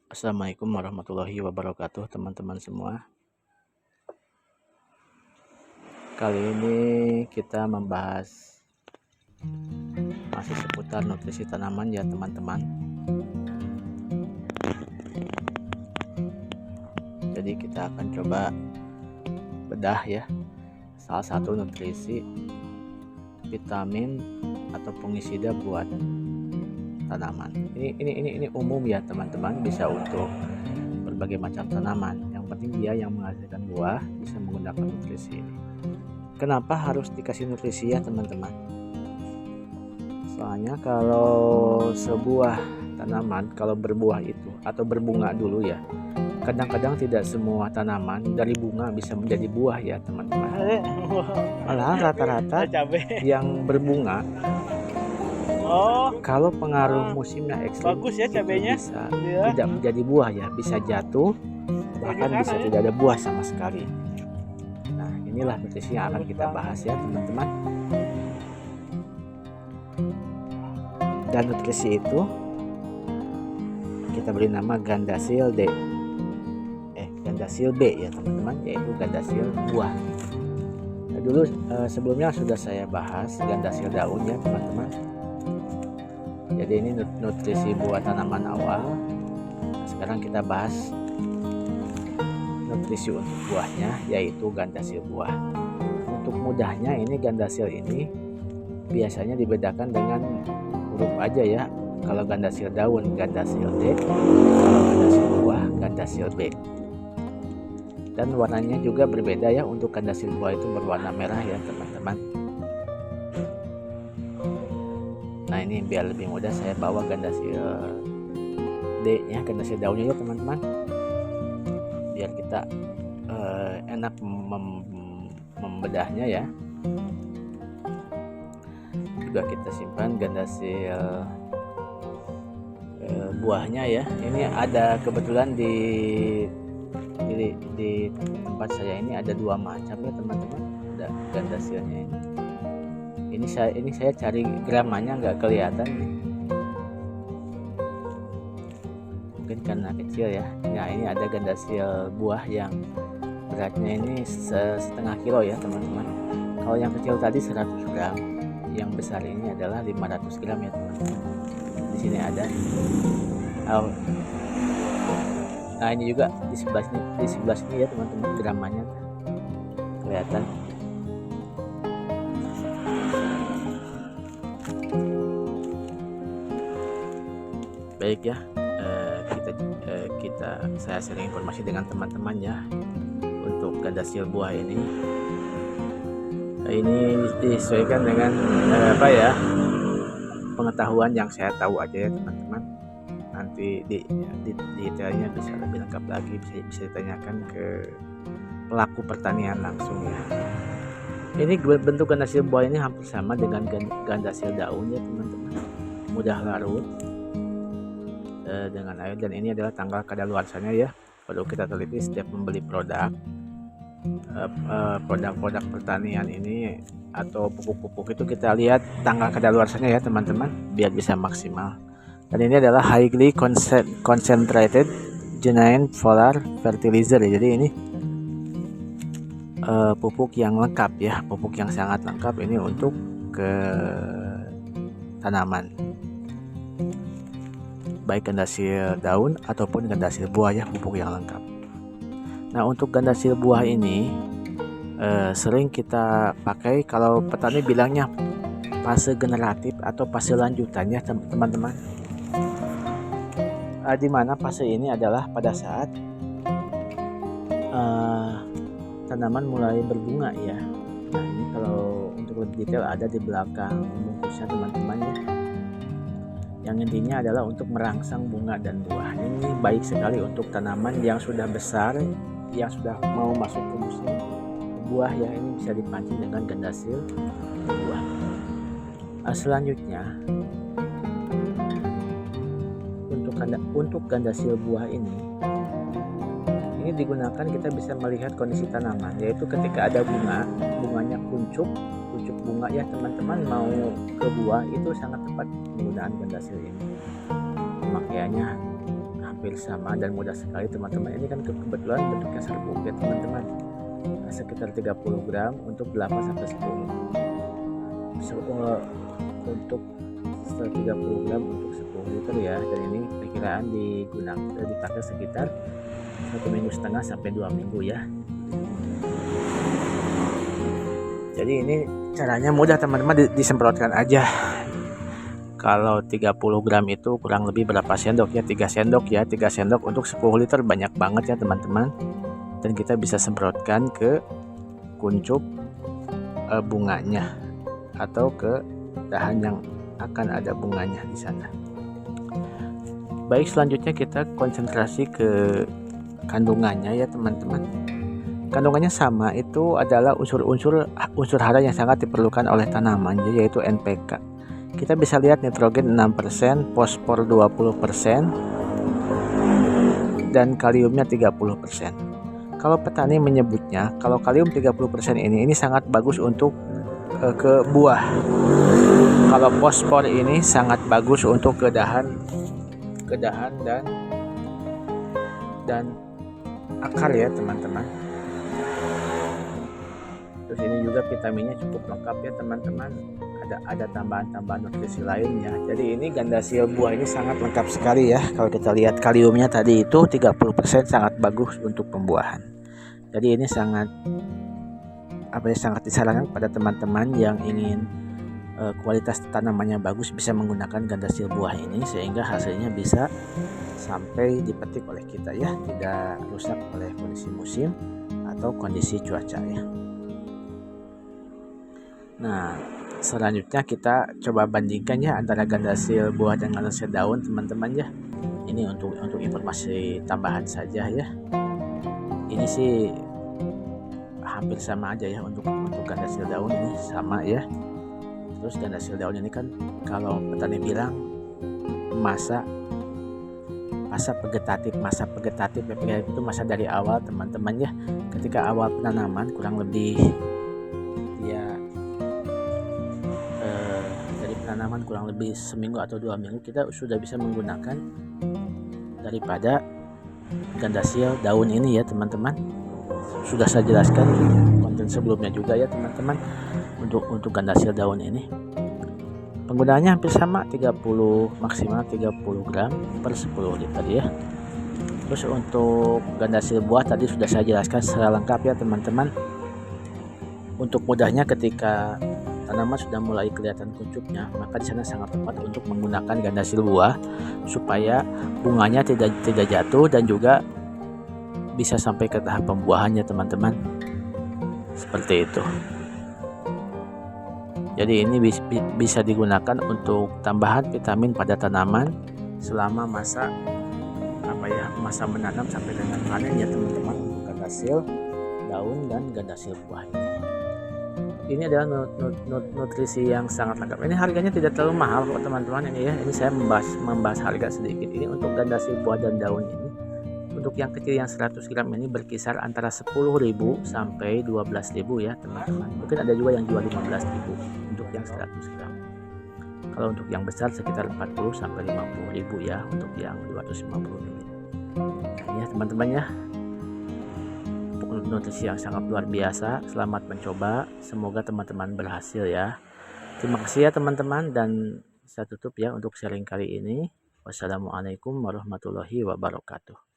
Assalamualaikum warahmatullahi wabarakatuh, teman-teman semua. Kali ini kita membahas masih seputar nutrisi tanaman ya teman-teman. Jadi kita akan coba bedah ya salah satu nutrisi vitamin atau fungisida buat tanaman. Ini umum ya teman-teman, bisa untuk berbagai macam tanaman. Yang penting dia yang menghasilkan buah bisa menggunakan nutrisi ini. Kenapa harus dikasih nutrisi ya teman-teman? Soalnya kalau sebuah tanaman kalau berbuah itu atau berbunga dulu ya, kadang-kadang tidak semua tanaman dari bunga bisa menjadi buah ya teman-teman. Malah rata-rata yang berbunga kalau pengaruh musimnya ekstrim bagus ya cabenya, bisa tidak menjadi buah ya, bisa jatuh, bahkan bisa tidak ada buah sama sekali. Nah, inilah nutrisi yang akan kita bahas ya teman-teman. Dan nutrisi itu kita beri nama Gandasil D, Gandasil B ya teman-teman, yaitu Gandasil buah. Nah, dulu sebelumnya sudah saya bahas Gandasil daun ya teman-teman. Jadi ini nutrisi buat tanaman awal. Nah, sekarang kita bahas nutrisi untuk buahnya, yaitu Gandasil buah. Untuk mudahnya ini Gandasil ini biasanya dibedakan dengan huruf aja ya. Kalau Gandasil daun Gandasil D, kalau Gandasil buah Gandasil B. Dan warnanya juga berbeda ya. Untuk Gandasil buah itu berwarna merah ya teman-teman. Nah, ini biar lebih mudah saya bawa Gandasil D nya, Gandasil daunnya ya teman-teman, biar kita enak membedahnya ya. Juga kita simpan Gandasil buahnya ya. Ini ada kebetulan di tempat saya ini ada dua macam ya teman-teman, ada Gandasilnya ini. Ini saya cari gramanya nggak kelihatan nih. Mungkin karena kecil ya. Nah, ini ada Gandasil buah yang beratnya ini setengah kilo ya teman-teman. Kalau yang kecil tadi 100 gram, yang besar ini adalah 500 gram ya teman-teman. Di sini ada. Nah, ini juga di sebelah sini ya teman-teman, gramanya kelihatan. Baik ya, saya sharing informasi dengan teman-teman ya untuk Gandasil buah ini. Ini disesuaikan dengan pengetahuan yang saya tahu aja ya teman-teman. Nanti detailnya bisa lebih lengkap lagi, bisa ditanyakan ke pelaku pertanian langsung ya. Ini bentuk Gandasil buah ini hampir sama dengan Gandasil daun ya teman-teman, mudah larut dengan air, dan ini adalah tanggal kadaluarsanya ya. Perlu kita teliti setiap membeli produk pertanian ini atau pupuk-pupuk itu, kita lihat tanggal kadaluarsanya ya teman-teman, biar bisa maksimal. Dan ini adalah highly concentrated genine foliar fertilizer ya. Jadi ini pupuk yang lengkap ya, pupuk yang sangat lengkap ini untuk ke tanaman, baik Gandasil daun ataupun Gandasil buah ya, pupuk yang lengkap. Nah, untuk Gandasil buah ini sering kita pakai kalau petani bilangnya fase generatif atau fase lanjutannya teman-teman. Di mana fase ini adalah pada saat tanaman mulai berbunga ya. Nah, ini kalau untuk lebih detail ada di belakang bungkusnya teman-teman ya. Yang intinya adalah untuk merangsang bunga dan buah. Ini baik sekali untuk tanaman yang sudah besar, yang sudah mau masuk ke musim buah ya. Ini bisa dipancing dengan Gandasil buah. Selanjutnya untuk Gandasil buah ini digunakan, kita bisa melihat kondisi tanaman, yaitu ketika ada bunganya kuncup bunga ya teman-teman, mau ke buah, itu sangat tepat penggunaan Gandasil ini. Pemakaiannya hampir sama dan mudah sekali teman-teman. Ini kan kebetulan bentuknya serbuk ya teman-teman, sekitar 30 gram untuk 8 sampai 10. Untuk 30 gram untuk 10 liter ya, dan ini perkiraan dipakai sekitar 1,5 minggu sampai 2 minggu ya. Jadi ini caranya mudah teman-teman, disemprotkan aja. Kalau 30 gram itu kurang lebih berapa sendok ya, 3 sendok ya, 3 sendok untuk 10 liter, banyak banget ya teman-teman. Dan kita bisa semprotkan ke kuncup bunganya atau ke dahan yang akan ada bunganya di sana. Baik, selanjutnya kita konsentrasi ke kandungannya ya teman-teman. Kandungannya sama, itu adalah unsur hara yang sangat diperlukan oleh tanaman, yaitu NPK. Kita bisa lihat nitrogen 6%, fosfor 20%, dan kaliumnya 30%. Kalau petani menyebutnya, kalau kalium 30% ini sangat bagus untuk ke buah. Kalau fosfor ini sangat bagus untuk ke dahan dan akar ya teman-teman. Terus ini juga vitaminnya cukup lengkap ya teman-teman. Ada tambahan-tambahan nutrisi lainnya. Jadi ini Gandasil buah ini sangat lengkap sekali ya. Kalau kita lihat kaliumnya tadi itu 30%, sangat bagus untuk pembuahan. Jadi ini sangat disarankan pada teman-teman yang ingin kualitas tanamannya bagus, bisa menggunakan Gandasil buah ini sehingga hasilnya bisa sampai dipetik oleh kita ya, tidak rusak oleh kondisi musim atau kondisi cuaca ya. Nah, selanjutnya kita coba bandingkan ya antara Gandasil buah dan Gandasil daun teman-teman ya. Ini untuk informasi tambahan saja ya. Ini sih hampir sama aja ya, untuk Gandasil daun ini sama ya. Terus Gandasil daun ini kan kalau petani bilang masa vegetatif itu masa dari awal teman-teman ya. Ketika awal penanaman kurang lebih seminggu atau 2 minggu kita sudah bisa menggunakan daripada Gandasil daun ini ya teman-teman. Sudah saya jelaskan konten sebelumnya juga ya teman-teman. Untuk Gandasil daun ini penggunaannya hampir sama, maksimal 30 gram per 10 liter ya. Terus untuk Gandasil buah tadi sudah saya jelaskan secara lengkap ya teman-teman. Untuk mudahnya ketika tanaman sudah mulai kelihatan kuncupnya, maka di sana sangat tepat untuk menggunakan Gandasil buah supaya bunganya tidak jatuh dan juga bisa sampai ke tahap pembuahannya teman-teman. Seperti itu. Jadi ini bisa digunakan untuk tambahan vitamin pada tanaman selama masa menanam sampai dengan panen ya teman-teman, untuk Gandasil daun dan Gandasil buah ini. Ini adalah nutrisi yang sangat lengkap. Ini harganya tidak terlalu mahal kok teman-teman ini ya. Ini saya membahas harga sedikit. Ini untuk Gandasil buah dan daun ini. Untuk yang kecil yang 100 gram ini berkisar antara 10.000 sampai 12.000 ya teman-teman. Mungkin ada juga yang jual 15.000 untuk yang 100 gram. Kalau untuk yang besar sekitar 40 sampai 50.000 ya untuk yang 250 ml. Nah, ya teman-teman ya. Nutrisi yang sangat luar biasa. Selamat mencoba, semoga teman-teman berhasil ya. Terima kasih ya teman-teman, dan saya tutup ya untuk sharing kali ini. Wassalamualaikum warahmatullahi wabarakatuh.